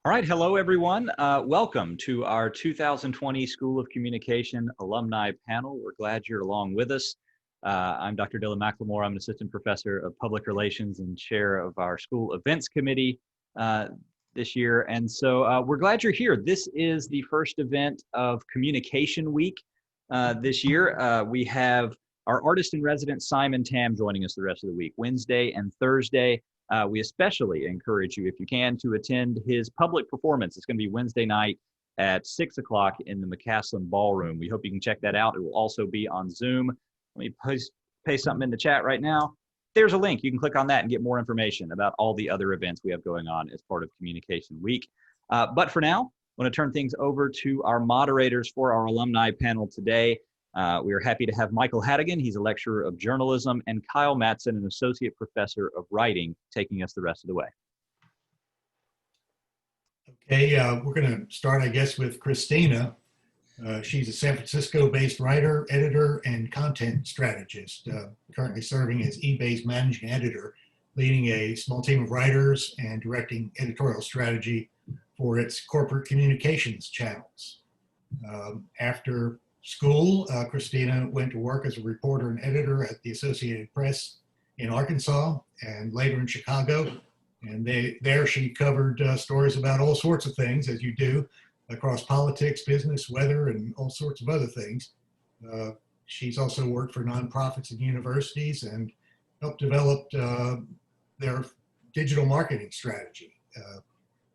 All right, hello everyone. Welcome to our 2020 School of Communication Alumni Panel. We're glad you're along with us. I'm Dr. Dylan McLemore. I'm an assistant professor of public relations and chair of our school events committee this year. And so we're glad you're here. This is the first event of Communication Week this year. We have our artist in residence, Simon Tam, joining us the rest of the week, Wednesday and Thursday. We especially encourage you, if you can, to attend his public performance. It's going to be Wednesday night at 6 o'clock in the Mattson Ballroom. We hope you can check that out. It will also be on Zoom. Let me paste something in the chat right now. There's a link. You can click on that and get more information about all the other events we have going on as part of Communication Week. But for now, I want to turn things over to our moderators for our alumni panel today. We are happy to have Michael Haddigan, he's a lecturer of journalism, and Kyle Mattson, an associate professor of writing, taking us the rest of the way. Okay, we're going to start, I guess, with Christina. She's a San Francisco-based writer, editor, and content strategist, currently serving as eBay's managing editor, leading a small team of writers and directing editorial strategy for its corporate communications channels. After school, Christina went to work as a reporter and editor at the Associated Press in Arkansas and later in Chicago. And there she covered stories about all sorts of things, as you do, across politics, business, weather, and all sorts of other things. She's also worked for nonprofits and universities and helped develop their digital marketing strategy.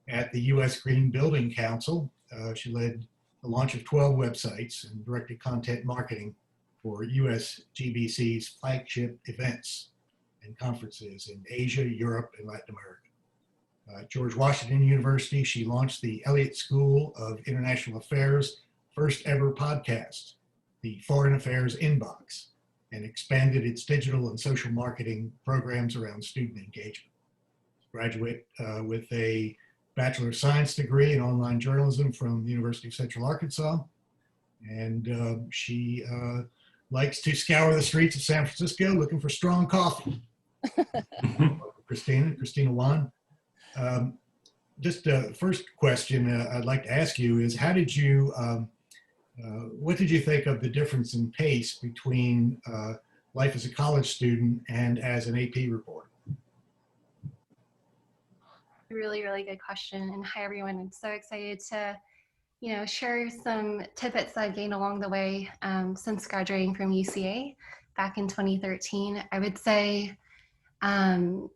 At the U.S. Green Building Council, she led the launch of 12 websites and directed content marketing for USGBC's flagship events and conferences in Asia, Europe, and Latin America. At George Washington University, she launched the Elliott School of International Affairs' first ever podcast, the Foreign Affairs Inbox, and expanded its digital and social marketing programs around student engagement. Graduate with a Bachelor of Science degree in online journalism from the University of Central Arkansas. And she likes to scour the streets of San Francisco looking for strong coffee. Christina Huynh. Just first question I'd like to ask you is, how did you, what did you think of the difference in pace between life as a college student and as an AP reporter? Really good question. And hi, everyone. I'm so excited to, share some tidbits that I've gained along the way since graduating from UCA back in 2013. I would say, the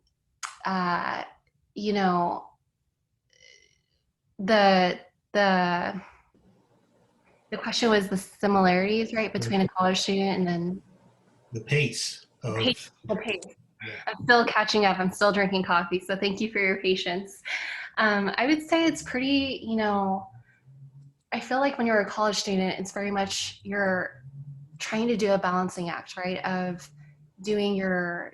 question was the similarities, right, between a college student and then the pace. The pace. I'm still catching up. I'm still drinking coffee, so thank you for your patience. I would say it's pretty, I feel like when you're a college student, it's very much you're trying to do a balancing act, right, of doing your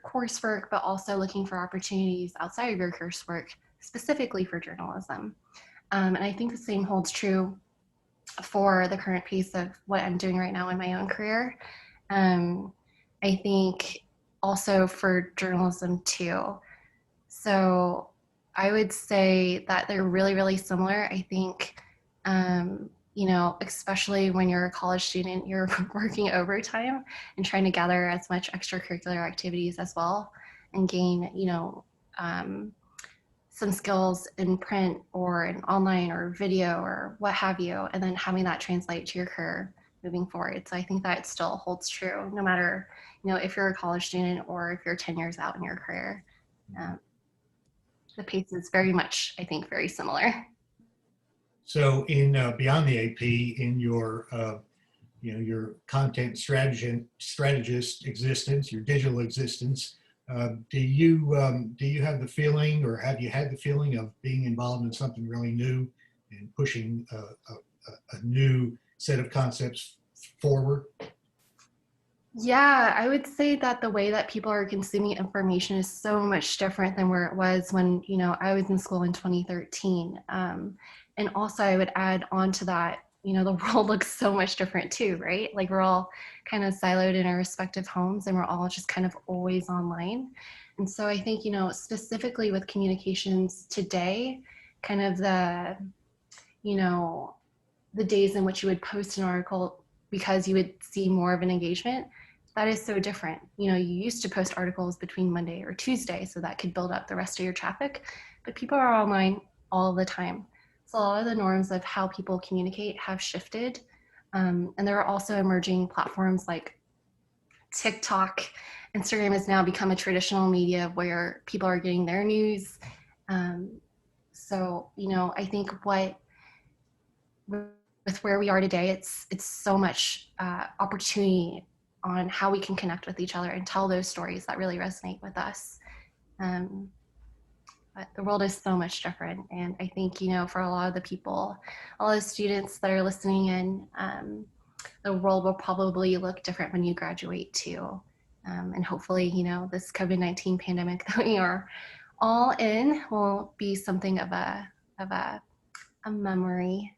coursework, but also looking for opportunities outside of your coursework, specifically for journalism. And I think the same holds true for the current pace of what I'm doing right now in my own career. I think also for journalism too. So I would say that they're really similar. I think, especially when you're a college student, you're working overtime and trying to gather as much extracurricular activities as well and gain, some skills in print or in online or video or what have you, and then having that translate to your career moving forward. So I think that still holds true no matter, if you're a college student or if you're 10 years out in your career. The pace is very much, I think, very similar. So in beyond the AP, in your your content strategist existence, your digital existence, do you have the feeling, or have you had the feeling of being involved in something really new and pushing a new set of concepts forward? Yeah, I would say that the way that people are consuming information is so much different than where it was when, I was in school in 2013. And also I would add on to that, the world looks so much different too, right? Like we're all kind of siloed in our respective homes and we're all just kind of always online. And so I think, specifically with communications today kind of the, you know, the days in which you would post an article because you would see more of an engagement, that is so different. You know, you used to post articles between Monday or Tuesday, so that could build up the rest of your traffic, but people are online all the time. So a lot of the norms of how people communicate have shifted. And there are also emerging platforms like TikTok. Instagram has now become a traditional media where people are getting their news. So, you know, I think with where we are today, it's so much opportunity on how we can connect with each other and tell those stories that really resonate with us. But the world is so much different. And I think, you know, for a lot of the people, all the students that are listening in, the world will probably look different when you graduate too. And hopefully, you know, this COVID-19 pandemic that we are all in will be something of a memory.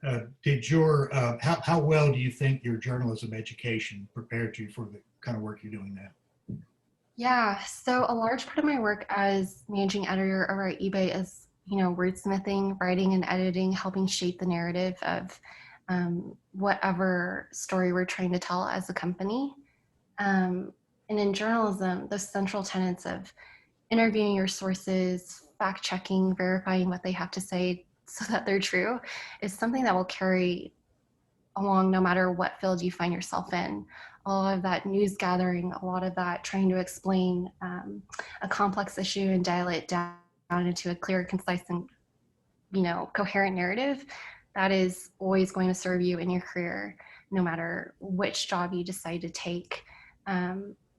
How well do you think your journalism education prepared you for the kind of work you're doing now? Yeah, so a large part of my work as managing editor over at eBay is, you know, wordsmithing, writing and editing, helping shape the narrative of whatever story we're trying to tell as a company. And in journalism, the central tenets of interviewing your sources, fact checking, verifying what they have to say so that they're true is something that will carry along no matter what field you find yourself in. A lot of that news gathering, a lot of that trying to explain a complex issue and dial it down into a clear, concise, and, you know, coherent narrative, that is always going to serve you in your career, no matter which job you decide to take.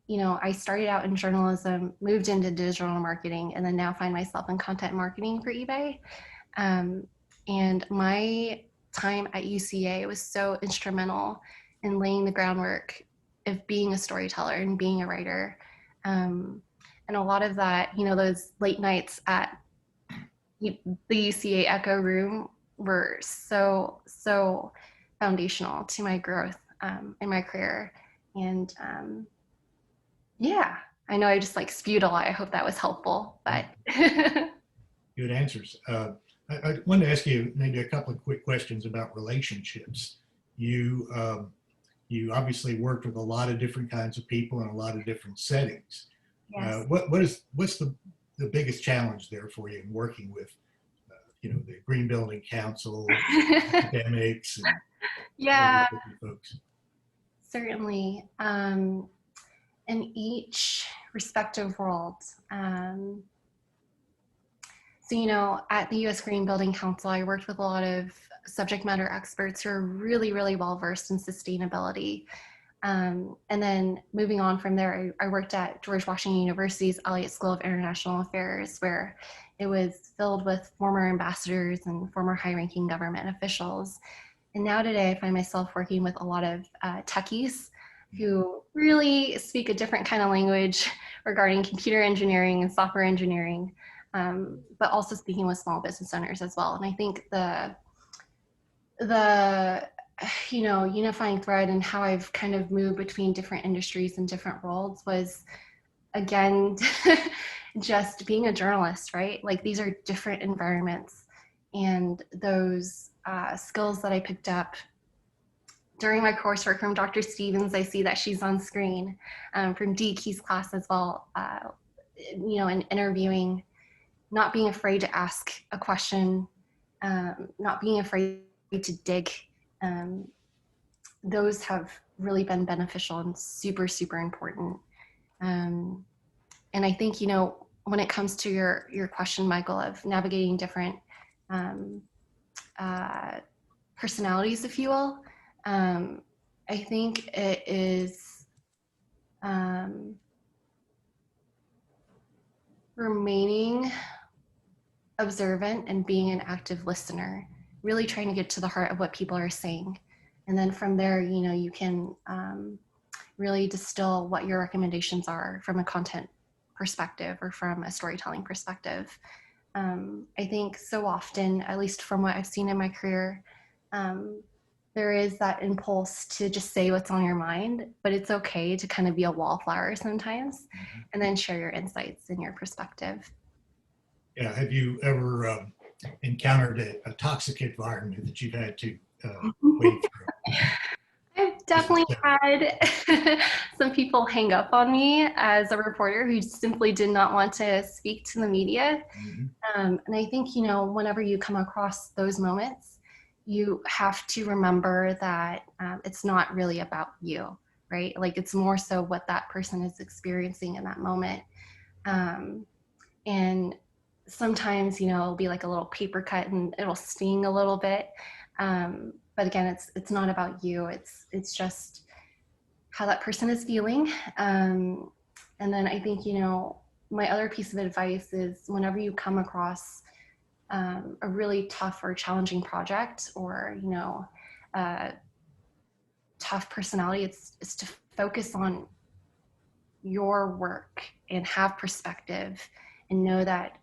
You know, I started out in journalism, moved into digital marketing, and then now find myself in content marketing for eBay. And my time at UCA was so instrumental in laying the groundwork of being a storyteller and being a writer. And a lot of that, you know, those late nights at the UCA Echo Room were so foundational to my growth in my career. And yeah, I know I just like spewed a lot. I hope that was helpful, but. Good answers. I wanted to ask you maybe a couple of quick questions about relationships. You obviously worked with a lot of different kinds of people in a lot of different settings. Yes. What's the biggest challenge there for you in working with, you know, the Green Building Council, academics, and Yeah, different folks? certainly. In each respective world. So, you know, at the U.S. Green Building Council, I worked with a lot of subject matter experts who are really, really well versed in sustainability. And then moving on from there, I worked at George Washington University's Elliott School of International Affairs, where it was filled with former ambassadors and former high-ranking government officials. And now today, I find myself working with a lot of techies who really speak a different kind of language regarding computer engineering and software engineering, but also speaking with small business owners as well. And I think the you know, unifying thread and how I've kind of moved between different industries and different roles was, again, just being a journalist, right? Like, these are different environments, and those skills that I picked up during my coursework from Dr. Stevens, I see that she's on screen, from Dee Key's class as well, you know, in interviewing, not being afraid to ask a question, not being afraid to dig. Those have really been beneficial and super, super important. And I think, you know, when it comes to your question, Michael, of navigating different personalities, if you will, I think it is remaining observant and being an active listener, really trying to get to the heart of what people are saying. And then from there, you know, you can really distill what your recommendations are from a content perspective or from a storytelling perspective. I think so often, at least from what I've seen in my career, there is that impulse to just say what's on your mind, but it's okay to kind of be a wallflower sometimes, and then share your insights and your perspective. Yeah. Have you ever encountered a toxic environment that you've had to wade through? I've definitely had some people hang up on me as a reporter who simply did not want to speak to the media. Mhm. And I think, whenever you come across those moments, you have to remember that it's not really about you, right? Like it's more so what that person is experiencing in that moment. And sometimes, it'll be like a little paper cut and it'll sting a little bit. But again, it's not about you. It's just how that person is feeling. And then I think, my other piece of advice is whenever you come across a really tough or challenging project or, tough personality, it's to focus on your work and have perspective and know that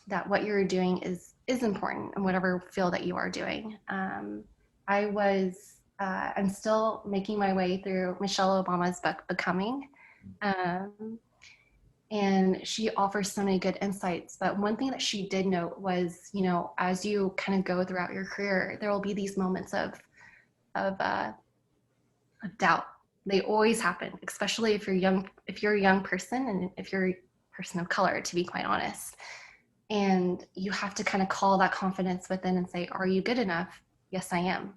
that what you're doing is important in whatever field that you are doing. I'm still making my way through Michelle Obama's book, Becoming. And she offers so many good insights. But one thing that she did note was, as you kind of go throughout your career, there will be these moments of doubt. They always happen, especially if you're a young person and if you're a person of color, to be quite honest. And you have to kind of call that confidence within and say, are you good enough? Yes, I am.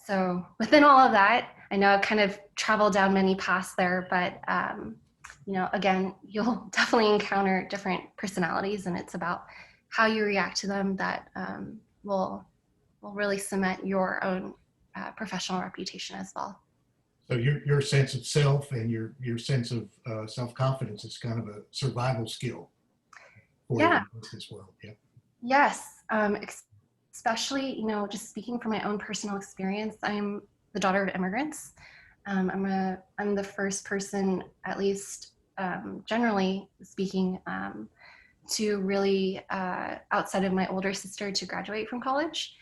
So within all of that, I know I've kind of traveled down many paths there, but again, you'll definitely encounter different personalities, and it's about how you react to them that will really cement your own professional reputation as well. So your sense of self and your sense of self-confidence is kind of a survival skill for you in this world. Yeah. Yes. Especially, just speaking from my own personal experience, I'm the daughter of immigrants. I'm the first person, at least generally speaking, to really, outside of my older sister, to graduate from college.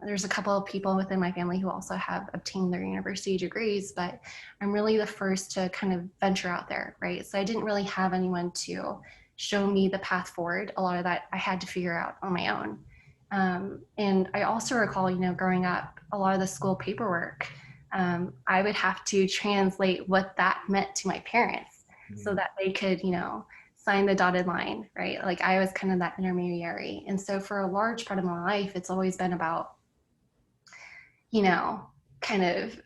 There's a couple of people within my family who also have obtained their university degrees, but I'm really the first to kind of venture out there, right? So I didn't really have anyone to show me the path forward. A lot of that I had to figure out on my own. And I also recall, growing up, a lot of the school paperwork, I would have to translate what that meant to my parents so that they could, sign the dotted line, right? Like I was kind of that intermediary. And so for a large part of my life, it's always been about, kind of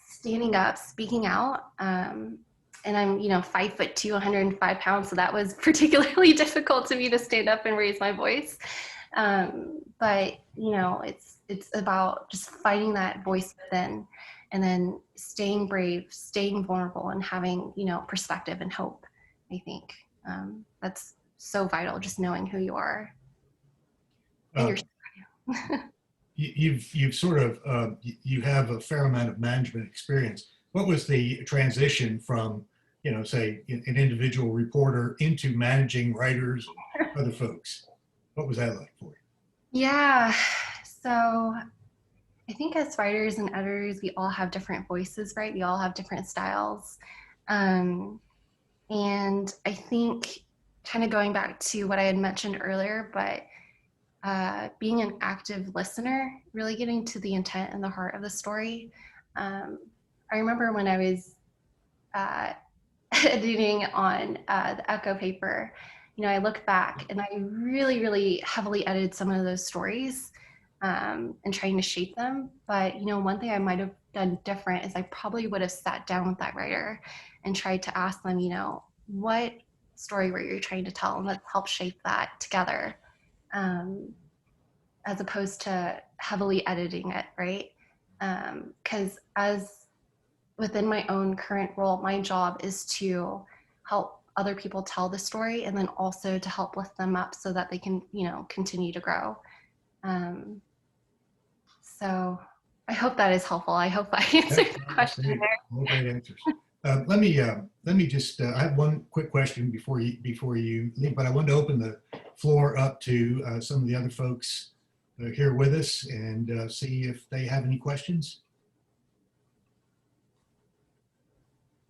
standing up, speaking out. And I'm, 5'2", 105 pounds. So that was particularly difficult to me to stand up and raise my voice. But, it's about just finding that voice within and then staying brave, staying vulnerable, and having, perspective and hope. I think that's so vital, just knowing who you are. And your story. You've sort of, you have a fair amount of management experience. What was the transition from, say, an individual reporter into managing writers and other folks? What was that like for you? Yeah, so I think as writers and editors, we all have different voices, right? We all have different styles. And I think kind of going back to what I had mentioned earlier, but being an active listener, really getting to the intent and the heart of the story. I remember when I was editing on the Echo paper, I look back and I really, really heavily edited some of those stories and trying to shape them. But, one thing I might have done different is I probably would have sat down with that writer and tried to ask them, what story were you trying to tell? And let's help shape that together, as opposed to heavily editing it, right? Because as within my own current role, my job is to help other people tell the story and then also to help lift them up so that they can, continue to grow. So I hope that is helpful. I hope I answered the question there. All great answers. Let me just, I have one quick question before you leave, but I wanted to open the floor up to some of the other folks here with us and see if they have any questions.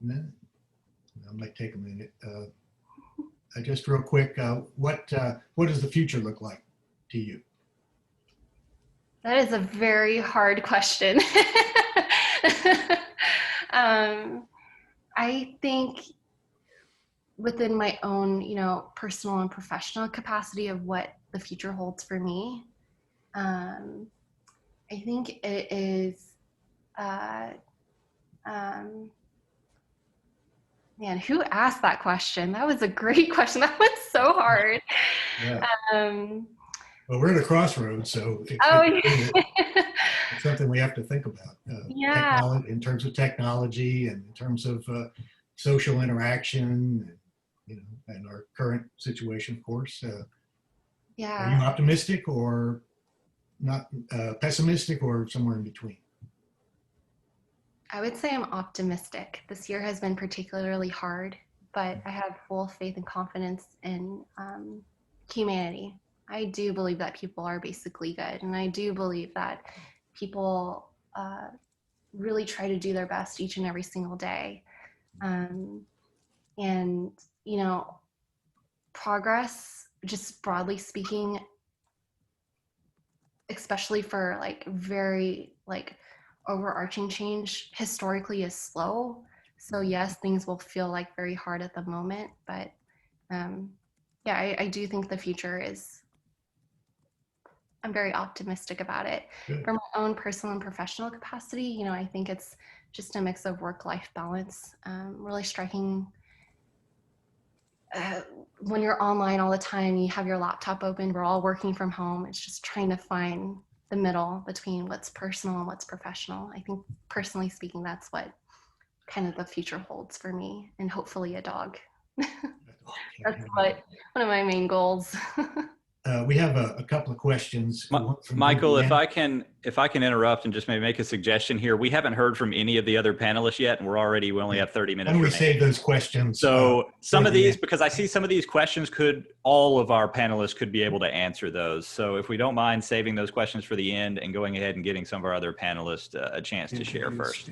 No? That might take a minute. Just real quick, what does the future look like to you? That is a very hard question. I think within my own, personal and professional capacity of what the future holds for me, I think it is, man, who asked that question? That was a great question. That was so hard. Yeah. Well, we're at a crossroads, so it's something we have to think about. Yeah. In terms of technology and in terms of social interaction, and our current situation, of course. Yeah. Are you optimistic or not, pessimistic, or somewhere in between? I would say I'm optimistic. This year has been particularly hard, but I have full faith and confidence in humanity. I do believe that people are basically good, and I do believe that people really try to do their best each and every single day. And, progress, just broadly speaking, especially for very overarching change, historically is slow. So yes, things will feel very hard at the moment, but yeah, I do think the future is, I'm very optimistic about it. Good. For my own personal and professional capacity, I think it's just a mix of work-life balance, really striking. When you're online all the time, you have your laptop open, we're all working from home. It's just trying to find the middle between what's personal and what's professional. I think personally speaking, that's what kind of the future holds for me, and hopefully a dog. That's one of my main goals. We have a couple of questions. Michael, if I can interrupt and just maybe make a suggestion here. We haven't heard from any of the other panelists yet, and we only have 30 minutes. Why don't we save those questions? So some of these, because I see some of these questions all of our panelists could be able to answer those. So if we don't mind saving those questions for the end and going ahead and getting some of our other panelists a chance to share first.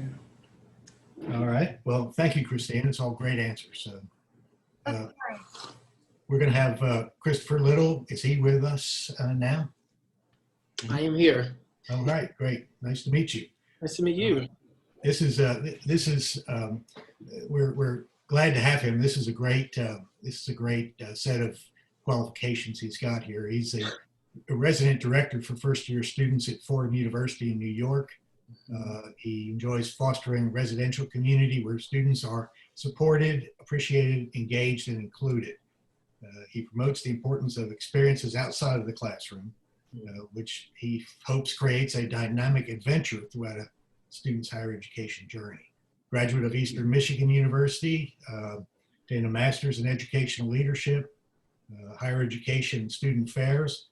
All right. Well, thank you, Christina. It's all great answers. So, we're going to have Kristopher Little. Is he with us now? I am here. All right, great. Nice to meet you. Nice to meet you. We're glad to have him. This is a great set of qualifications he's got here. He's a resident director for first-year students at Fordham University in New York. He enjoys fostering a residential community where students are supported, appreciated, engaged, and included. He promotes the importance of experiences outside of the classroom, which he hopes creates a dynamic adventure throughout a student's higher education journey. Graduate of Eastern Michigan University, obtained a master's in educational leadership, higher education and student affairs,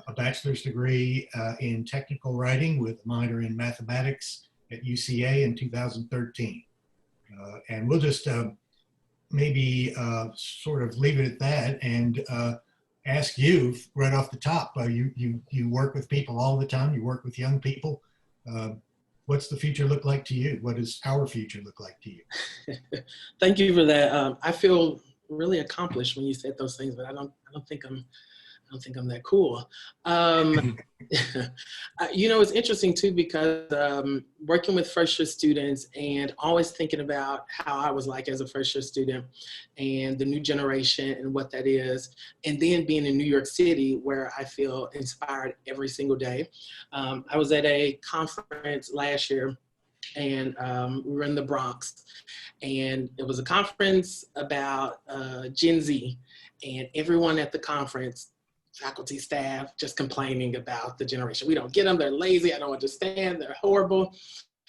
a bachelor's degree in technical writing with a minor in mathematics at UCA in 2013. And we'll just maybe sort of leave it at that and ask you right off the top. You work with people all the time. You work with young people. What's the future look like to you? What does our future look like to you? Thank you for that. I feel really accomplished when you said those things, but I don't think I'm that cool. It's interesting too, because working with first-year students and always thinking about how I was like as a first-year student and the new generation and what that is, and then being in New York City where I feel inspired every single day. I was at a conference last year, and we were in the Bronx, and it was a conference about Gen Z, and everyone at the conference, faculty, staff, just complaining about the generation. We don't get them, they're lazy, I don't understand, they're horrible.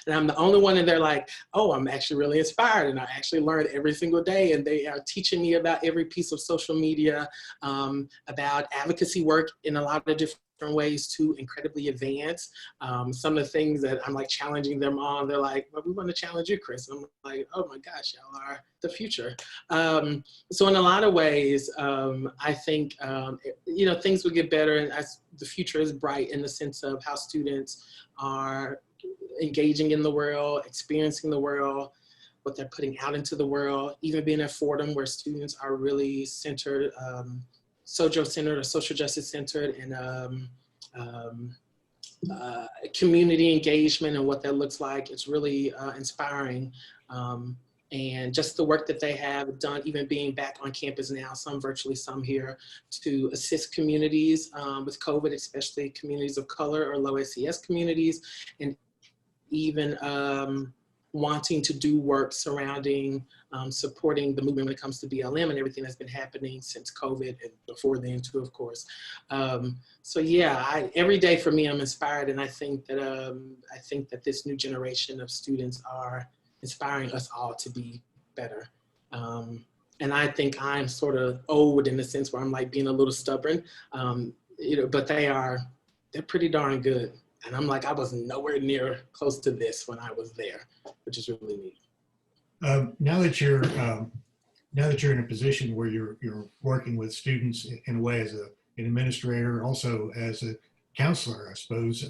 And I'm the only one, and they're like, oh, I'm actually really inspired, and I actually learn every single day, and they are teaching me about every piece of social media, about advocacy work in a lot of different ways too, incredibly advanced. Some of the things that I'm like challenging them on, they're like, well, we want to challenge you, Chris. I'm like, oh my gosh, y'all are the future. So in a lot of ways, I think, things will get better, and the future is bright in the sense of how students are engaging in the world, experiencing the world. what they're putting out into the world, even being at Fordham where students are really centered, SOJO-centered or social justice centered, and community engagement and what that looks like. It's really inspiring. And just the work that they have done, even being back on campus now, some virtually, some here, to assist communities with COVID, especially communities of color or low SES communities, and even wanting to do work surrounding supporting the movement when it comes to BLM and everything that's been happening since COVID and before then too, of course. So yeah, every day for me, I'm inspired, and I think that this new generation of students are inspiring us all to be better. And I think I'm sort of old in the sense where I'm like being a little stubborn, you know, but they're pretty darn good. And I'm like, I was nowhere near close to this when I was there, which is really neat. Now that you're in a position where you're working with students in a way as an administrator, also as a counselor, I suppose,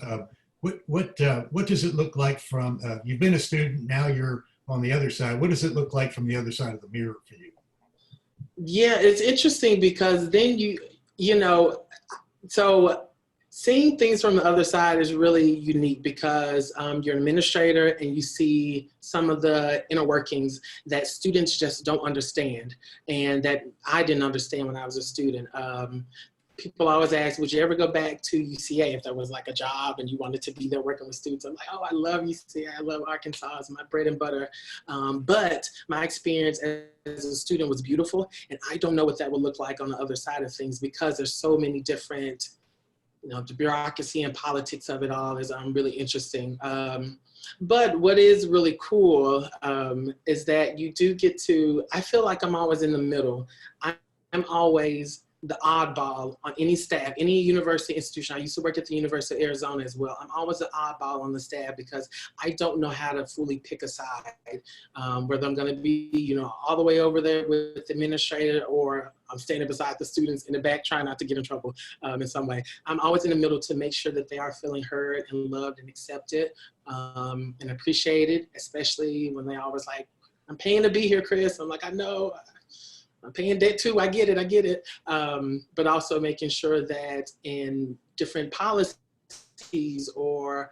what does it look like from, you've been a student, now you're on the other side. What does it look like from the other side of the mirror for you? Yeah, it's interesting because then you know, so seeing things from the other side is really unique because you're an administrator and you see some of the inner workings that students just don't understand and that I didn't understand when I was a student. People always ask, would you ever go back to UCA if there was like a job and you wanted to be there working with students? I'm like, oh, I love UCA, I love Arkansas, it's my bread and butter. But my experience as a student was beautiful, and I don't know what that would look like on the other side of things because there's so many different, you know, the bureaucracy and politics of it all is really interesting. But what is really cool is that you do get to, I feel like I'm always in the middle. I'm always the oddball on any staff, any university institution. I used to work at the University of Arizona as well. I'm always the oddball on the staff because I don't know how to fully pick a side, whether I'm gonna be, you know, all the way over there with the administrator or I'm standing beside the students in the back trying not to get in trouble in some way. I'm always in the middle to make sure that they are feeling heard and loved and accepted and appreciated, especially when they always like, I'm paying to be here, Chris. I'm like, I know. I'm paying debt too, I get it. But also making sure that in different policies or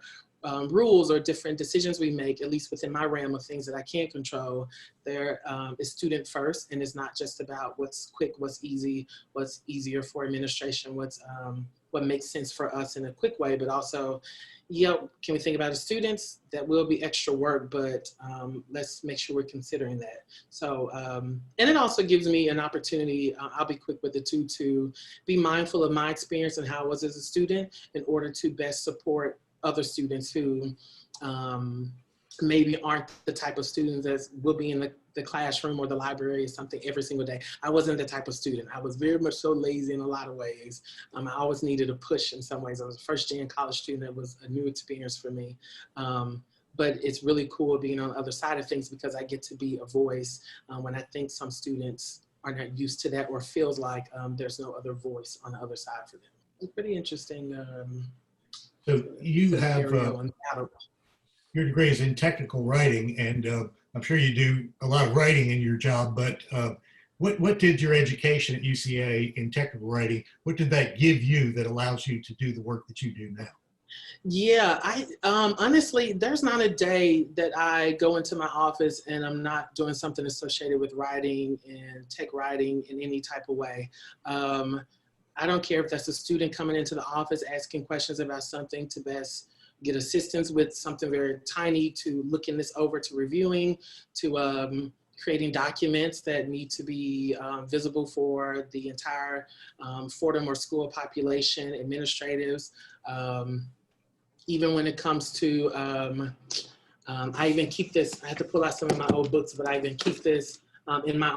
rules or different decisions we make, at least within my realm of things that I can't control, there is student first, and it's not just about what's quick, what's easy, what's easier for administration, what makes sense for us in a quick way, but also, can we think about the students? That will be extra work, but let's make sure we're considering that. So, and it also gives me an opportunity, I'll be quick with it too, to be mindful of my experience and how I was as a student in order to best support other students who maybe aren't the type of students that will be in the classroom or the library or something every single day. I wasn't the type of student. I was very much so lazy in a lot of ways. I always needed a push in some ways. I was a first-gen college student. It was a new experience for me. But it's really cool being on the other side of things because I get to be a voice when I think some students are not used to that or feels like there's no other voice on the other side for them. It's pretty interesting. So you have your degree is in technical writing, and I'm sure you do a lot of writing in your job, but what did your education at UCA in technical writing, what did that give you that allows you to do the work that you do now? Yeah, honestly, there's not a day that I go into my office and I'm not doing something associated with writing and tech writing in any type of way. I don't care if that's a student coming into the office asking questions about something to best get assistance with something very tiny, to looking this over, to reviewing, to creating documents that need to be visible for the entire Fordham or school population, administratives. Even when it comes to, I even keep this, I had to pull out some of my old books, but I even keep this in my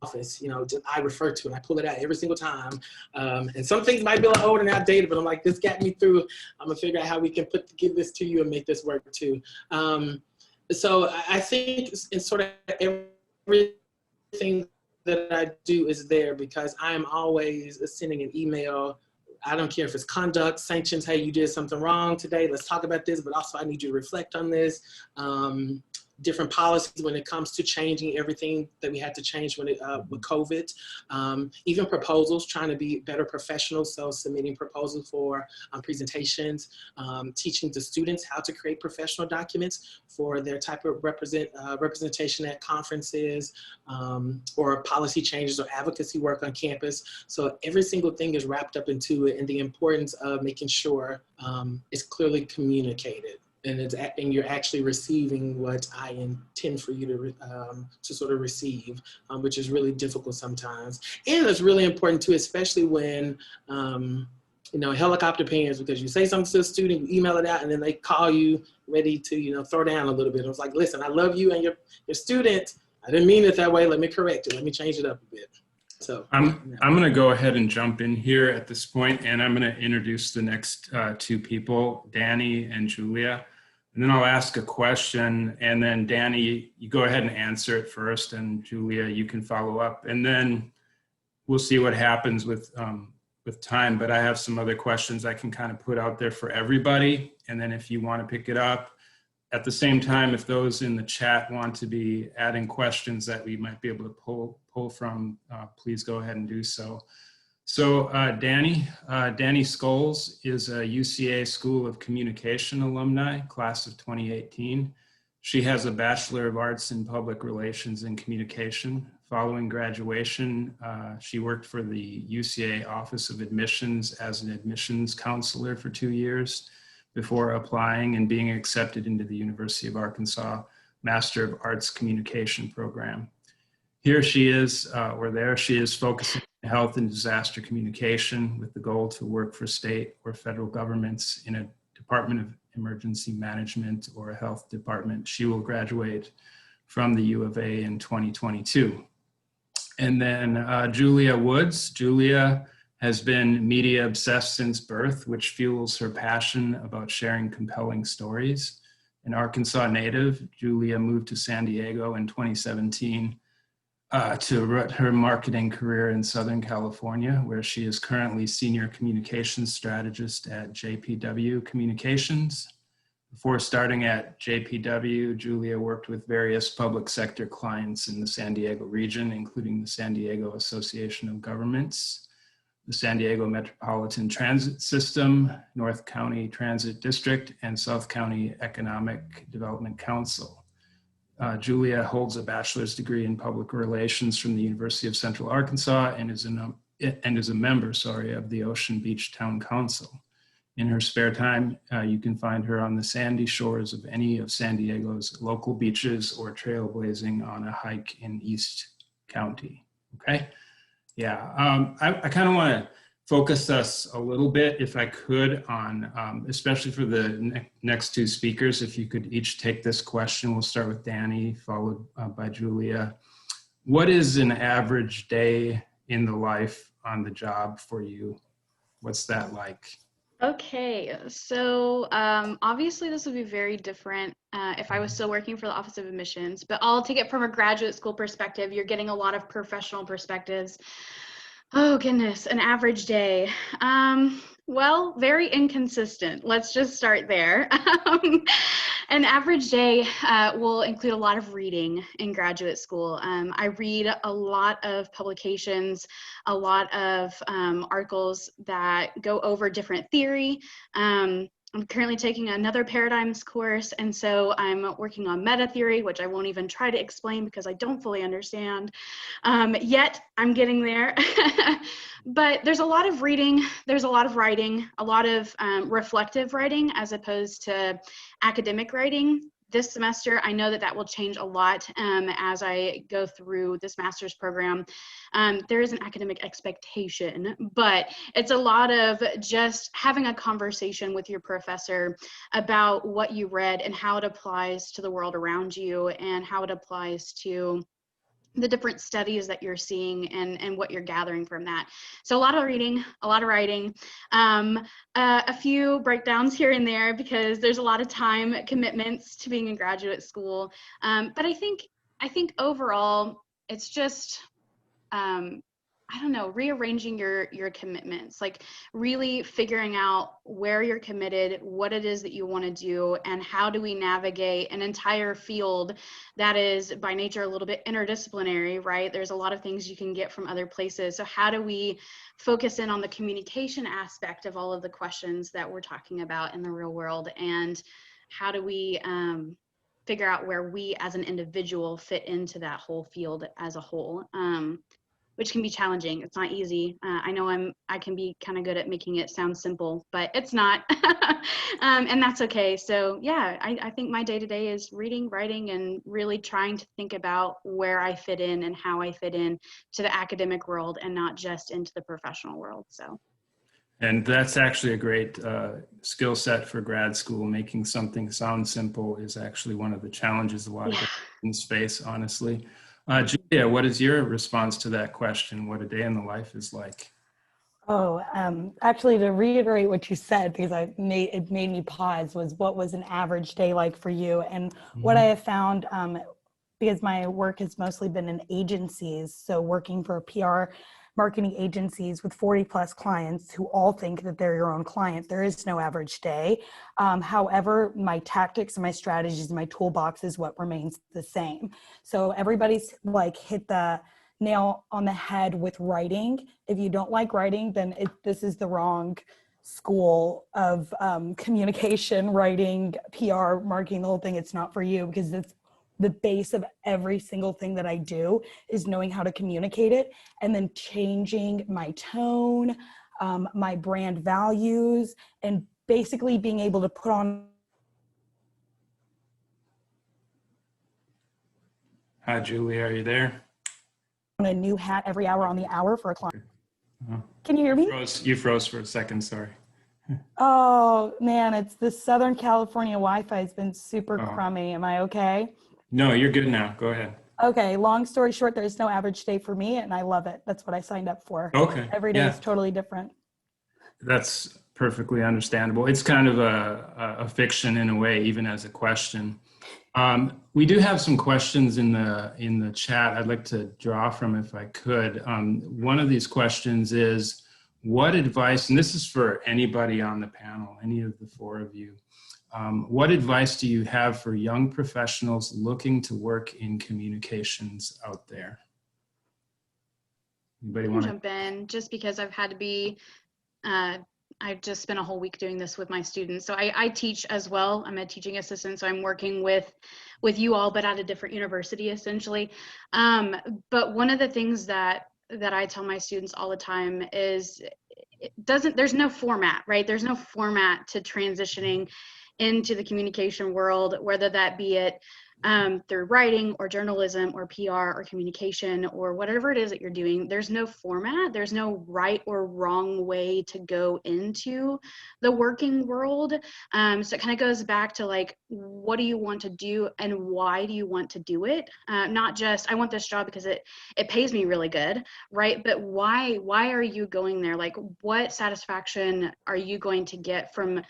office, you know, I refer to it. I pull it out every single time. And some things might be a little old and outdated, but I'm like, this got me through. I'm gonna figure out how we can give this to you and make this work too. So I think in sort of everything that I do is there because I am always sending an email. I don't care if it's conduct, sanctions, hey, you did something wrong today, let's talk about this, but also I need you to reflect on this. different policies when it comes to changing everything that we had to change when with COVID. Even proposals, trying to be better professionals, so submitting proposals for presentations, teaching the students how to create professional documents for their type of representation at conferences, or policy changes or advocacy work on campus. So every single thing is wrapped up into it, and the importance of making sure it's clearly communicated. And you're actually receiving what I intend for you to sort of receive, which is really difficult sometimes. And it's really important too, especially when, you know, helicopter opinions, because you say something to a student, you email it out, and then they call you ready to, you know, throw down a little bit. I was like, listen, I love you and your student. I didn't mean it that way. Let me correct it. Let me change it up a bit. So I'm going to go ahead and jump in here at this point, and I'm going to introduce the next two people, Dani and Julia. And then I'll ask a question, and then Dani, you go ahead and answer it first, and Julia, you can follow up. And then we'll see what happens with time, but I have some other questions I can kind of put out there for everybody. And then if you want to pick it up, at the same time, if those in the chat want to be adding questions that we might be able to pull from, please go ahead and do so. So Dani Scoles is a UCA School of Communication alumni, class of 2018. She has a Bachelor of Arts in Public Relations and Communication. Following graduation, she worked for the UCA Office of Admissions as an admissions counselor for 2 years before applying and being accepted into the University of Arkansas Master of Arts Communication program. Here she is, or there she is, focusing on health and disaster communication with the goal to work for state or federal governments in a Department of Emergency Management or a health department. She will graduate from the U of A in 2022. And then Julia Woods. Julia has been media obsessed since birth, which fuels her passion about sharing compelling stories. An Arkansas native, Julia moved to San Diego in 2017 to root her marketing career in Southern California, where she is currently Senior Communications Strategist at JPW Communications. Before starting at JPW, Julia worked with various public sector clients in the San Diego region, including the San Diego Association of Governments, the San Diego Metropolitan Transit System, North County Transit District, and South County Economic Development Council. Julia holds a bachelor's degree in public relations from the University of Central Arkansas and is a member, of the Ocean Beach Town Council. In her spare time, you can find her on the sandy shores of any of San Diego's local beaches or trailblazing on a hike in East County. Okay, yeah, I kind of want to focus us a little bit, if I could, on, especially for the next two speakers, if you could each take this question. We'll start with Dani, followed by Julia. What is an average day in the life on the job for you? What's that like? Okay, so obviously this would be very different if I was still working for the Office of Admissions, but I'll take it from a graduate school perspective. You're getting a lot of professional perspectives. Oh goodness, an average day. Well, very inconsistent. Let's just start there. An average day will include a lot of reading in graduate school. I read a lot of publications, a lot of articles that go over different theory. I'm currently taking another paradigms course, and so I'm working on meta theory, which I won't even try to explain because I don't fully understand. Yet I'm getting there. But there's a lot of reading, there's a lot of writing, a lot of reflective writing as opposed to academic writing. This semester, I know that that will change a lot as I go through this master's program. There is an academic expectation, but it's a lot of just having a conversation with your professor about what you read and how it applies to the world around you and how it applies to the different studies that you're seeing and what you're gathering from that. So a lot of reading, a lot of writing, a few breakdowns here and there because there's a lot of time commitments to being in graduate school. But I think overall it's just I don't know, rearranging your commitments, like really figuring out where you're committed, what it is that you want to do, and how do we navigate an entire field that is by nature a little bit interdisciplinary, right? There's a lot of things you can get from other places. So how do we focus in on the communication aspect of all of the questions that we're talking about in the real world? And how do we figure out where we as an individual fit into that whole field as a whole? Which can be challenging. It's not easy. I know I can be kind of good at making it sound simple, but it's not. And that's okay. So yeah, I think my day-to-day is reading, writing, and really trying to think about where I fit in and how I fit in to the academic world and not just into the professional world. So. And that's actually a great skill set for grad school. Making something sound simple is actually one of the challenges a lot of students face, honestly. Julia, what is your response to that question? What a day in the life is like? Oh, actually, to reiterate what you said, because it made me pause, was what was an average day like for you? And what I have found, because my work has mostly been in agencies, so working for PR marketing agencies with 40 plus clients who all think that they're your own client, there is no average day. However, my tactics and my strategies and my toolbox is what remains the same. So everybody's like hit the nail on the head with writing. If you don't like writing, then this is the wrong school of communication, writing, PR, marketing, the whole thing. It's not for you, because it's the base of every single thing that I do is knowing how to communicate it and then changing my tone, my brand values, and basically being able to put on. Hi, Julie, are you there? A new hat every hour on the hour for a client. Can you hear me? You froze for a second, sorry. Oh man, it's the Southern California Wi-Fi has been super crummy. Am I okay? No, you're good now. Go ahead. Okay, long story short, there's no average day for me, and I love it. That's what I signed up for. Okay. Every day is totally different. That's perfectly understandable. It's kind of a fiction in a way, even as a question. We do have some questions in the chat I'd like to draw from if I could. One of these questions is, what advice, and this is for anybody on the panel, any of the four of you, what advice do you have for young professionals looking to work in communications out there? Anybody want to jump in? Just because I've had to be, I've just spent a whole week doing this with my students. So I teach as well. I'm a teaching assistant, so I'm working with you all, but at a different university essentially. But one of the things that I tell my students all the time is there's no format, right? There's no format to transitioning into the communication world, whether that be it through writing or journalism or PR or communication or whatever it is that you're doing. There's no format. There's no right or wrong way to go into the working world. So it kind of goes back to like, what do you want to do and why do you want to do it? Not just, I want this job because it pays me really good, right? But why are you going there? Like, what satisfaction are you going to get from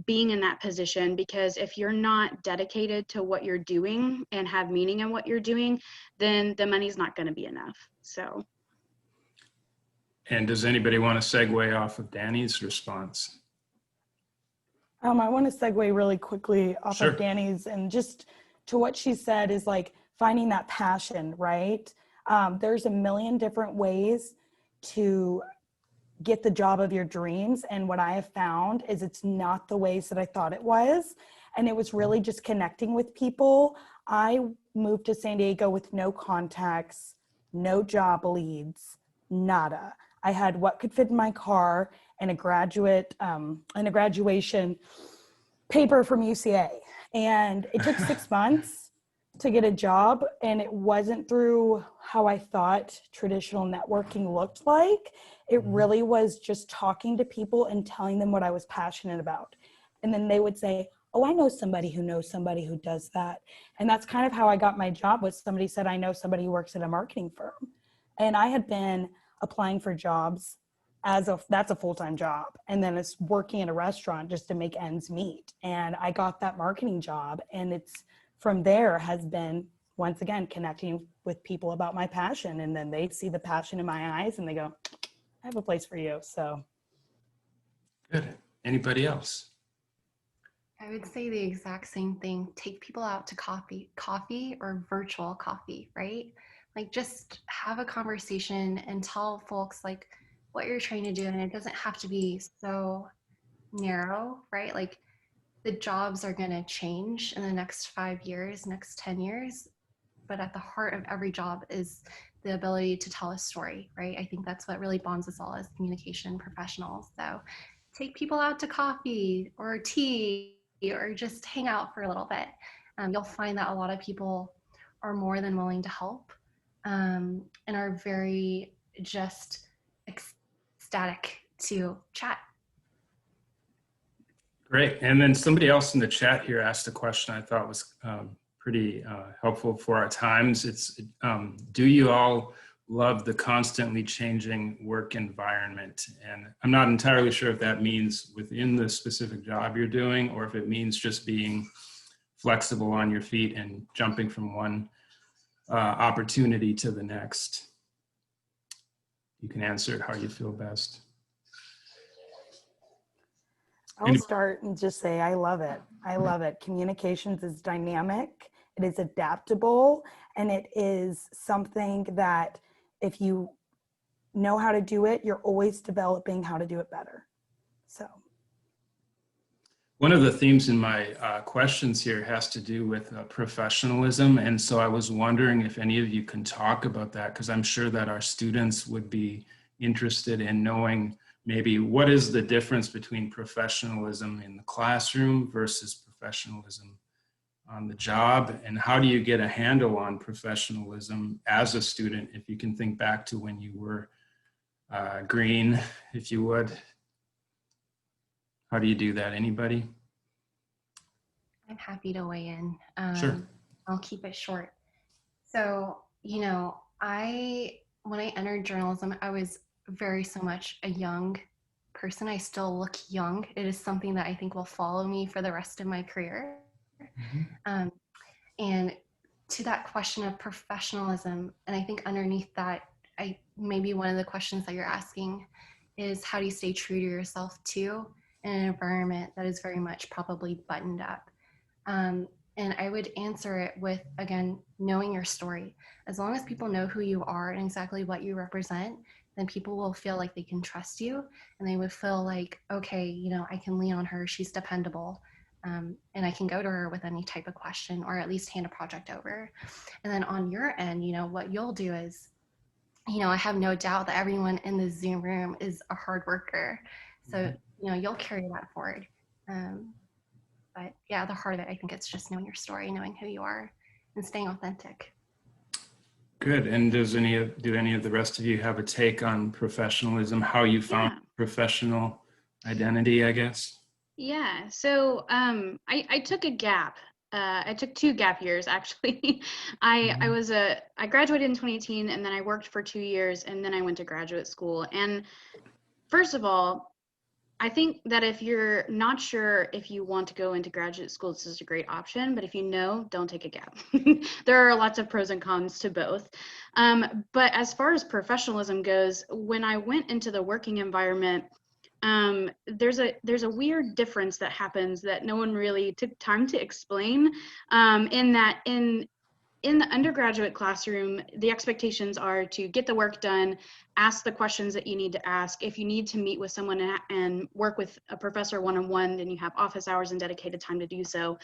being in that position? Because if you're not dedicated to what you're doing and have meaning in what you're doing, then the money's not going to be enough. So. And does anybody want to segue off of Dani's response? I want to segue really quickly off of Dani's, and just to what she said is like finding that passion, right? There's a million different ways to get the job of your dreams. And what I have found is it's not the ways that I thought it was. And it was really just connecting with people. I moved to San Diego with no contacts, no job leads, nada. I had what could fit in my car and a graduation paper from UCA. And it took 6 months to get a job, and it wasn't through how I thought traditional networking looked like. It really was just talking to people and telling them what I was passionate about. And then they would say, oh, I know somebody who knows somebody who does that. And that's kind of how I got my job. Was somebody said, I know somebody who works at a marketing firm. And I had been applying for jobs that's a full-time job. And then it's working in a restaurant just to make ends meet. And I got that marketing job, and it's from there has been once again, connecting with people about my passion, and then they see the passion in my eyes and they go, I have a place for you. So. Good. Anybody else? I would say the exact same thing. Take people out to coffee or virtual coffee, right? Like just have a conversation and tell folks like what you're trying to do. And it doesn't have to be so narrow, right? Like the jobs are going to change in the next 5 years, next 10 years. But at the heart of every job is the ability to tell a story, right? I think that's what really bonds us all as communication professionals. So take people out to coffee or tea or just hang out for a little bit. You'll find that a lot of people are more than willing to help and are very just ecstatic to chat. Great. And then somebody else in the chat here asked a question I thought was pretty helpful for our times. It's, do you all love the constantly changing work environment? And I'm not entirely sure if that means within the specific job you're doing, or if it means just being flexible on your feet and jumping from one opportunity to the next. You can answer it how you feel best. I'll start and just say, I love it. I love it. Communications is dynamic, it is adaptable, and it is something that if you know how to do it, you're always developing how to do it better. So. One of the themes in my questions here has to do with professionalism. And so I was wondering if any of you can talk about that, because I'm sure that our students would be interested in knowing maybe what is the difference between professionalism in the classroom versus professionalism on the job, and how do you get a handle on professionalism as a student, if you can think back to when you were green, if you would. How do you do that? Anybody? I'm happy to weigh in. Sure. I'll keep it short. So, you know, when I entered journalism, I was very so much a young person. I still look young. It is something that I think will follow me for the rest of my career. Mm-hmm. And to that question of professionalism, and I think underneath that, maybe one of the questions that you're asking is how do you stay true to yourself too in an environment that is very much probably buttoned up? And I would answer it with, again, knowing your story. As long as people know who you are and exactly what you represent, then people will feel like they can trust you, and they would feel like, okay, you know, I can lean on her, she's dependable, and I can go to her with any type of question, or at least hand a project over. And then on your end, you know, what you'll do is, you know, I have no doubt that everyone in the Zoom room is a hard worker. So, you know, you'll carry that forward. But yeah, the heart of it, I think it's just knowing your story, knowing who you are, and staying authentic. Good. And do any of the rest of you have a take on professionalism, how you found professional identity, I guess? Yeah, so I took a gap. I took 2 gap years, actually. I graduated in 2018, and then I worked for 2 years, and then I went to graduate school. And first of all, I think that if you're not sure if you want to go into graduate school, this is a great option. But if you know, don't take a gap. There are lots of pros and cons to both. But as far as professionalism goes, when I went into the working environment, there's a weird difference that happens that no one really took time to explain. In that in the undergraduate classroom, the expectations are to get the work done, ask the questions that you need to ask. If you need to meet with someone and work with a professor one-on-one, then you have office hours and dedicated time to do so,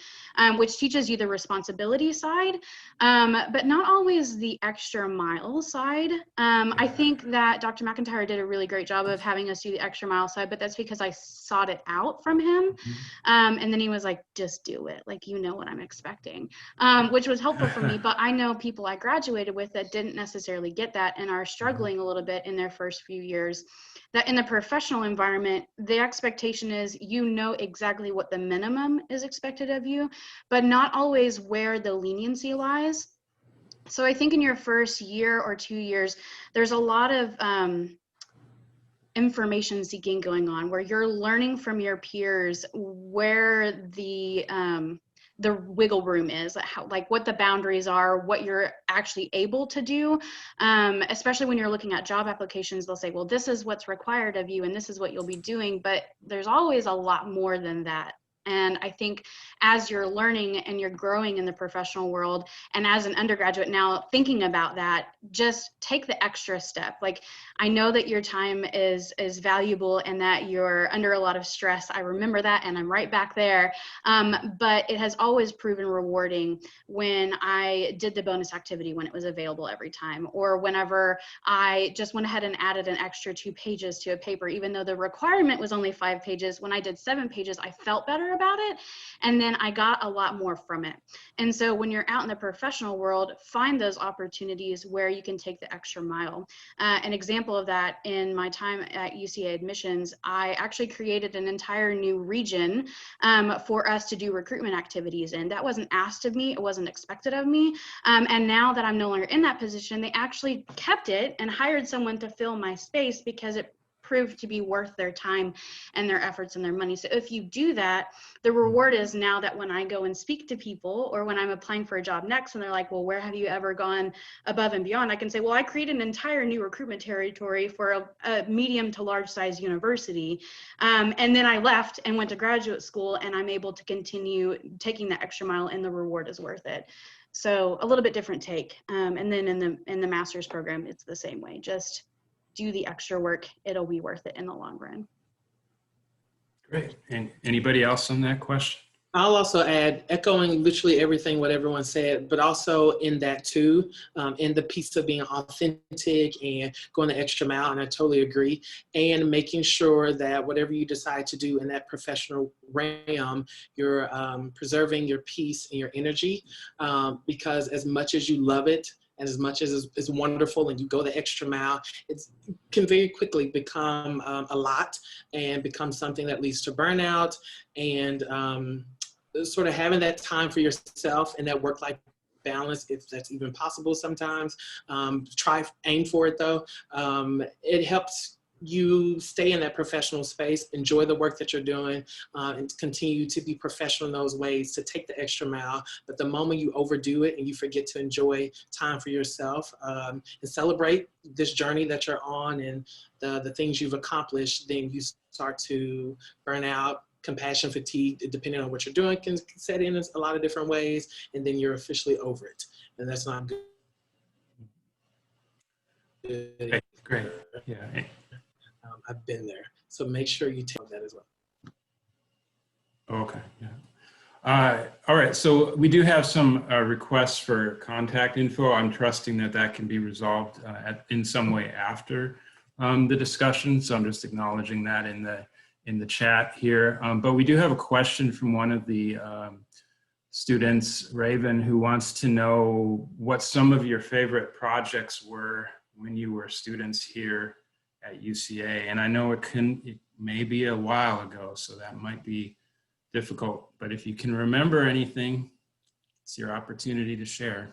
which teaches you the responsibility side, but not always the extra mile side. I think that Dr. McIntyre did a really great job of having us do the extra mile side, but that's because I sought it out from him. And then he was like, just do it. Like, you know what I'm expecting, which was helpful for me. But I know people I graduated with that didn't necessarily get that and are struggling a little bit in their first few years. That in the professional environment, the expectation is you know exactly what the minimum is expected of you, but not always where the leniency lies. So I think in your first year or 2 years, there's a lot of information seeking going on where you're learning from your peers where the the wiggle room is, like what the boundaries are, what you're actually able to do. Especially when you're looking at job applications, they'll say, well, this is what's required of you and this is what you'll be doing, but there's always a lot more than that. And I think as you're learning and you're growing in the professional world, and as an undergraduate now thinking about that, just take the extra step. Like, I know that your time is valuable and that you're under a lot of stress. I remember that, and I'm right back there. But it has always proven rewarding when I did the bonus activity when it was available every time, or whenever I just went ahead and added an extra 2 pages to a paper, even though the requirement was only 5 pages. When I did 7 pages, I felt better about it, and then I got a lot more from it. And so when you're out in the professional world, find those opportunities where you can take the extra mile. An example of that, in my time at UCA admissions, I actually created an entire new region for us to do recruitment activities in. That wasn't asked of me, it wasn't expected of me, and now that I'm no longer in that position, they actually kept it and hired someone to fill my space because it proved to be worth their time and their efforts and their money. So if you do that, the reward is now that when I go and speak to people, or when I'm applying for a job next and they're like, well, where have you ever gone above and beyond? I can say, well, I created an entire new recruitment territory for a medium to large size university. And then I left and went to graduate school, and I'm able to continue taking the extra mile, and the reward is worth it. So a little bit different take. And then in the master's program, it's the same way. Just do the extra work. It'll be worth it in the long run. Great. And anybody else on that question? I'll also add, echoing literally everything what everyone said, but also in that too, in the piece of being authentic and going the extra mile, and I totally agree, and making sure that whatever you decide to do in that professional realm, you're preserving your peace and your energy, because as much as you love it, and as much as it's wonderful and you go the extra mile, it can very quickly become a lot and become something that leads to burnout, and sort of having that time for yourself and that work-life balance, if that's even possible sometimes. Aim for it though. It helps you stay in that professional space, enjoy the work that you're doing, and continue to be professional in those ways, to take the extra mile. But the moment you overdo it and you forget to enjoy time for yourself, and celebrate this journey that you're on and the things you've accomplished, then you start to burn out. Compassion fatigue, depending on what you're doing, can set in a lot of different ways, and then you're officially over it, and that's not good. Great. Yeah. I've been there, so make sure you take that as well. Okay. Yeah. All right. So we do have some requests for contact info. I'm trusting that that can be resolved in some way after the discussion. So I'm just acknowledging that in the chat here. But we do have a question from one of the students, Raven, who wants to know what some of your favorite projects were when you were students here at UCA. And I know it may be a while ago, so that might be difficult, but if you can remember anything, it's your opportunity to share.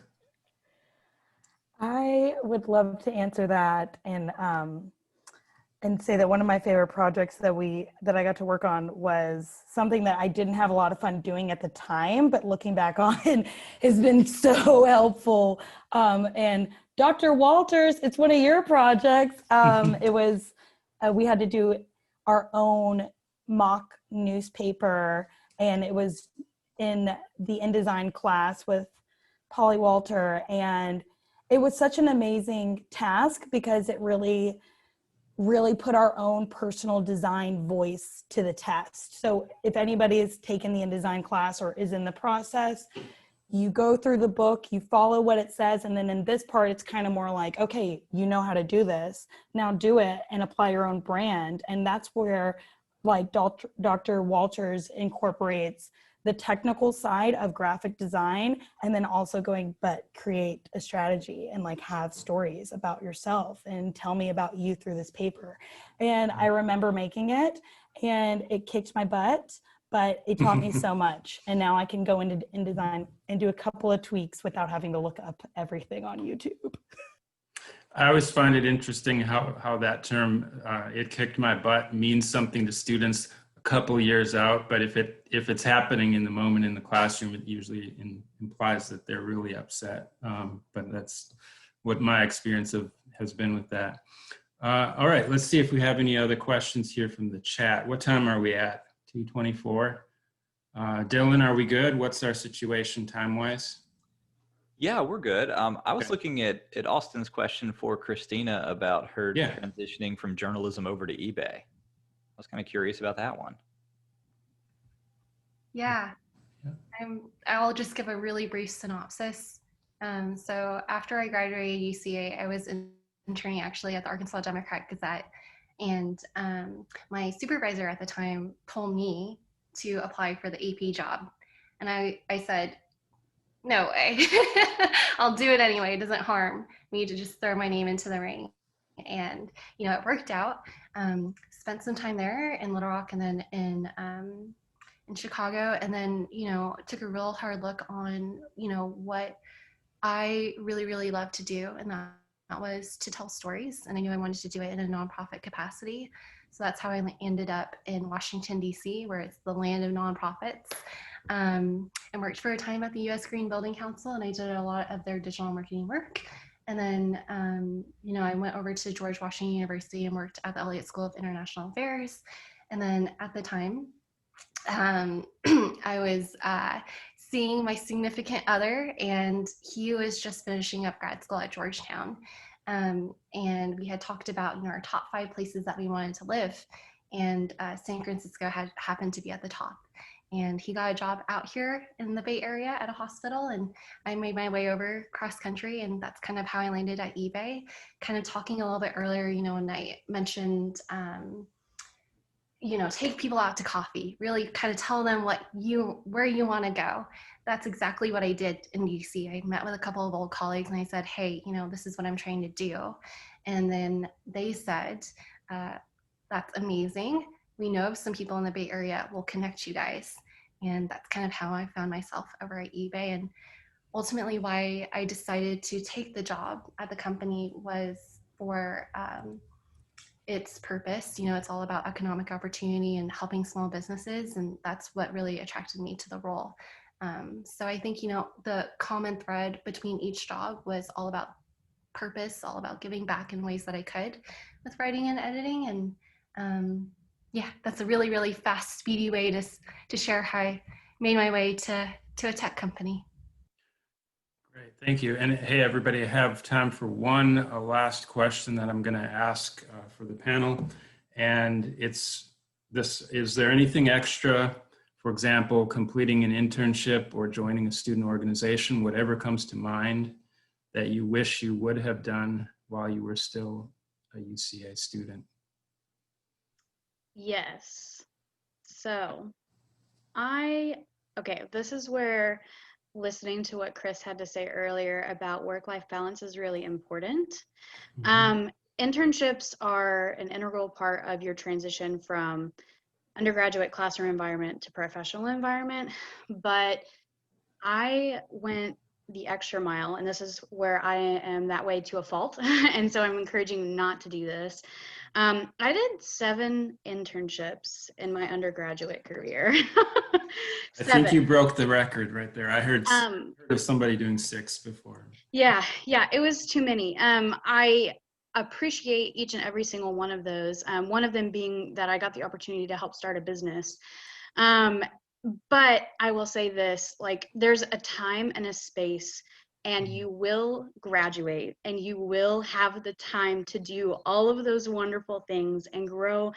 I would love to answer that and say that one of my favorite projects that I got to work on was something that I didn't have a lot of fun doing at the time, but looking back on it has been so helpful. And Dr. Walters, it's one of your projects. It was, we had to do our own mock newspaper, and it was in the InDesign class with Polly Walter. And it was such an amazing task because it really put our own personal design voice to the test. So if anybody has taken the InDesign class or is in the process, you go through the book, you follow what it says, and then in this part, it's kind of more like, okay, you know how to do this, now do it and apply your own brand. And that's where like Dr. Walters incorporates the technical side of graphic design, and then also going, but create a strategy and like have stories about yourself and tell me about you through this paper. And I remember making it, and it kicked my butt, but it taught me so much. And now I can go into InDesign and do a couple of tweaks without having to look up everything on YouTube. I always find it interesting how that term, it kicked my butt, means something to students couple years out, but if it's happening in the moment in the classroom, it usually implies that they're really upset. But that's what my experience has been with that. All right, let's see if we have any other questions here from the chat. What time are we at? 2:24. Dylan, are we good? What's our situation time-wise? Yeah, we're good. I was Okay. looking at Austin's question for Christina about her Yeah. transitioning from journalism over to eBay. I was kind of curious about that one. Yeah, Yeah. I'll just give a really brief synopsis. So after I graduated UCA, I was interning actually at the Arkansas Democrat Gazette, and my supervisor at the time told me to apply for the AP job, and I said, no way, I'll do it anyway. It doesn't harm me to just throw my name into the ring. And it worked out. Spent some time there in Little Rock and then in Chicago, and then took a real hard look on what I really, really love to do, and that was to tell stories. And I knew I wanted to do it in a nonprofit capacity. So that's how I ended up in Washington, D.C., where it's the land of nonprofits. And worked for a time at the U.S. Green Building Council, and I did a lot of their digital marketing work. And then, I went over to George Washington University and worked at the Elliott School of International Affairs. And then at the time, I was seeing my significant other, and he was just finishing up grad school at Georgetown. And we had talked about our top 5 places that we wanted to live, and San Francisco happened to be at the top. And he got a job out here in the Bay Area at a hospital, and I made my way over cross country, and that's kind of how I landed at eBay. Kind of talking a little bit earlier, when I mentioned take people out to coffee, really kind of tell them where you want to go. That's exactly what I did in DC. I met with a couple of old colleagues and I said, hey, this is what I'm trying to do. And then they said, that's amazing. We know of some people in the Bay Area, we'll connect you guys. And that's kind of how I found myself over at eBay. And ultimately why I decided to take the job at the company was for its purpose. It's all about economic opportunity and helping small businesses, and that's what really attracted me to the role. So I think the common thread between each job was all about purpose, all about giving back in ways that I could with writing and editing. And that's a really, really fast, speedy way to share how I made my way to a tech company. Great, thank you. And hey, everybody, I have time for one last question that I'm going to ask for the panel. And it's this: is there anything extra, for example, completing an internship or joining a student organization, whatever comes to mind, that you wish you would have done while you were still a UCA student? Yes. So this is where listening to what Chris had to say earlier about work-life balance is really important. Mm-hmm. Internships are an integral part of your transition from undergraduate classroom environment to professional environment, but I went the extra mile, and this is where I am that way to a fault, and so I'm encouraging not to do this. I did 7 internships in my undergraduate career. I think you broke the record right there. I heard of somebody doing 6 before. Yeah, it was too many. I appreciate each and every single one of those. One of them being that I got the opportunity to help start a business. But I will say this, there's a time and a space, and you will graduate and you will have the time to do all of those wonderful things and grow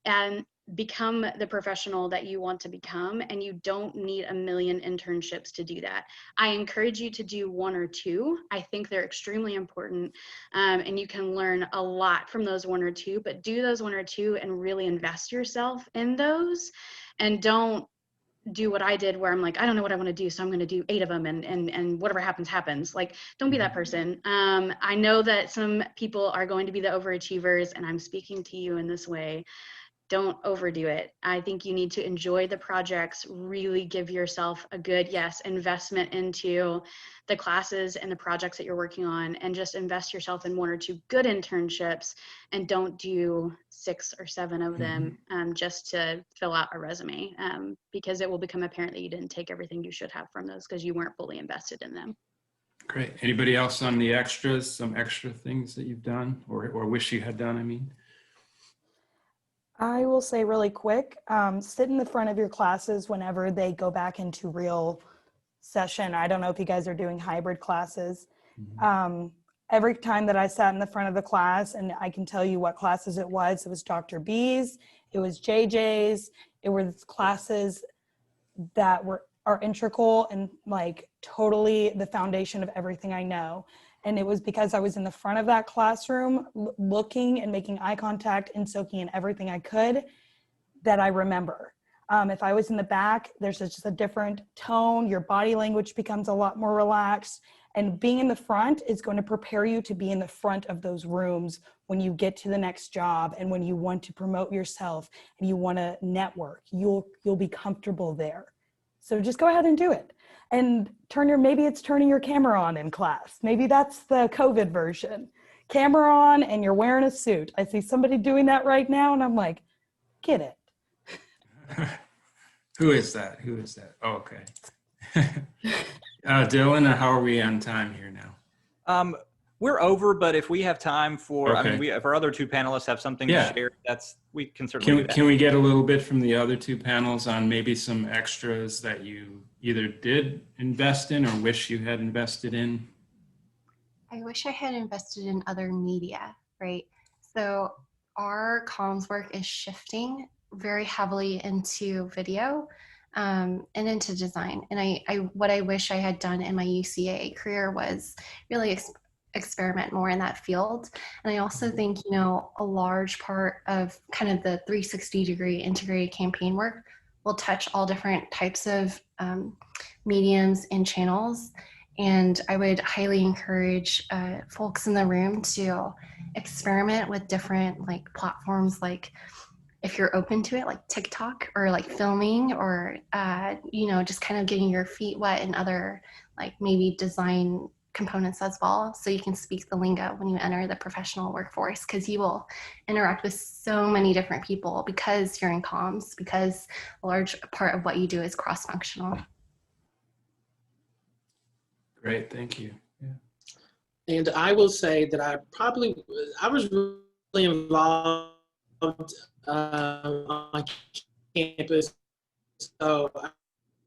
and become the professional that you want to become, and you don't need a million internships to do that. I encourage you to do 1 or 2. I think they're extremely important, and you can learn a lot from those 1 or 2, but do those 1 or 2 and really invest yourself in those, and don't do what I did where I'm like, I don't know what I want to do, so I'm going to do 8 of them and whatever happens, happens. Don't be that person. I know that some people are going to be the overachievers, and I'm speaking to you in this way. don't overdo it. I think you need to enjoy the projects, really give yourself a good, yes, investment into the classes and the projects that you're working on, and just invest yourself in 1 or 2 good internships, and don't do 6 or 7 of them just to fill out a resume, because it will become apparent that you didn't take everything you should have from those because you weren't fully invested in them. Great. Anybody else on the extras, some extra things that you've done or wish you had done, I mean? I will say really quick, sit in the front of your classes whenever they go back into real session. I don't know if you guys are doing hybrid classes. Every time that I sat in the front of the class, and I can tell you what classes it was Dr. B's, it was JJ's, it was classes that are integral and like totally the foundation of everything I know. And it was because I was in the front of that classroom looking and making eye contact and soaking in everything I could that I remember. If I was in the back, there's just a different tone. Your body language becomes a lot more relaxed. And being in the front is going to prepare you to be in the front of those rooms when you get to the next job and when you want to promote yourself and you want to network. You'll be comfortable there. So just go ahead and do it. And maybe it's turning your camera on in class. Maybe that's the COVID version. Camera on and you're wearing a suit. I see somebody doing that right now and I'm like, get it. Who is that? Oh, okay. Dylan, how are we on time here now? We're over, but if we have time for, Okay. I mean, if our other 2 panelists have something to share, we can certainly do that. Can we get a little bit from the other 2 panels on maybe some extras that you either did invest in or wish you had invested in? I wish I had invested in other media, right? So our comms work is shifting very heavily into video and into design. And what I wish I had done in my UCA career was really experiment more in that field. And I also think, a large part of kind of the 360-degree integrated campaign work will touch all different types of mediums and channels. And I would highly encourage folks in the room to experiment with different platforms, like if you're open to it, like TikTok or like filming or, just kind of getting your feet wet in other maybe design components as well, so you can speak the lingo when you enter the professional workforce, because you will interact with so many different people because you're in comms, because a large part of what you do is cross-functional. Great, thank you. Yeah. And I will say that I was really involved on campus, so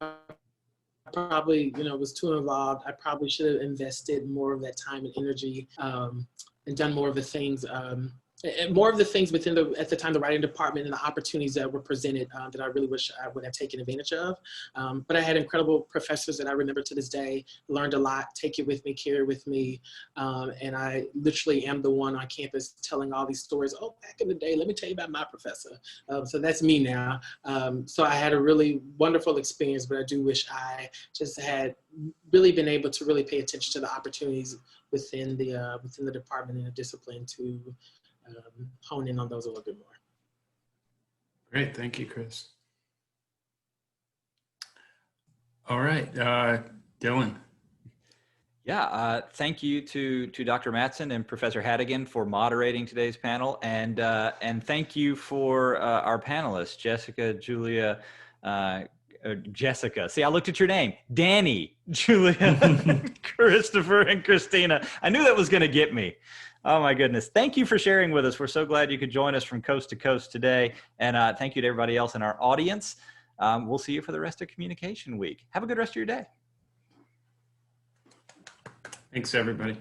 I probably, was too involved. I probably should have invested more of that time and energy and done more of the things within at the time, the writing department and the opportunities that were presented that I really wish I would have taken advantage of. But I had incredible professors that I remember to this day, learned a lot, take it with me, carry it with me. And I literally am the one on campus telling all these stories. Oh, back in the day, let me tell you about my professor. So that's me now. So I had a really wonderful experience, but I do wish I just had really been able to really pay attention to the opportunities within the department and the discipline to hone in on those a little bit more. Great, thank you, Chris. All right, Dylan. Yeah, thank you to Dr. Mattson and Professor Haddigan for moderating today's panel, and thank you for our panelists, Jessica, Julia, Jessica. See, I looked at your name, Dani, Julia, Kristopher, and Christina. I knew that was going to get me. Oh my goodness. Thank you for sharing with us. We're so glad you could join us from coast to coast today. And thank you to everybody else in our audience. We'll see you for the rest of Communication Week. Have a good rest of your day. Thanks, everybody.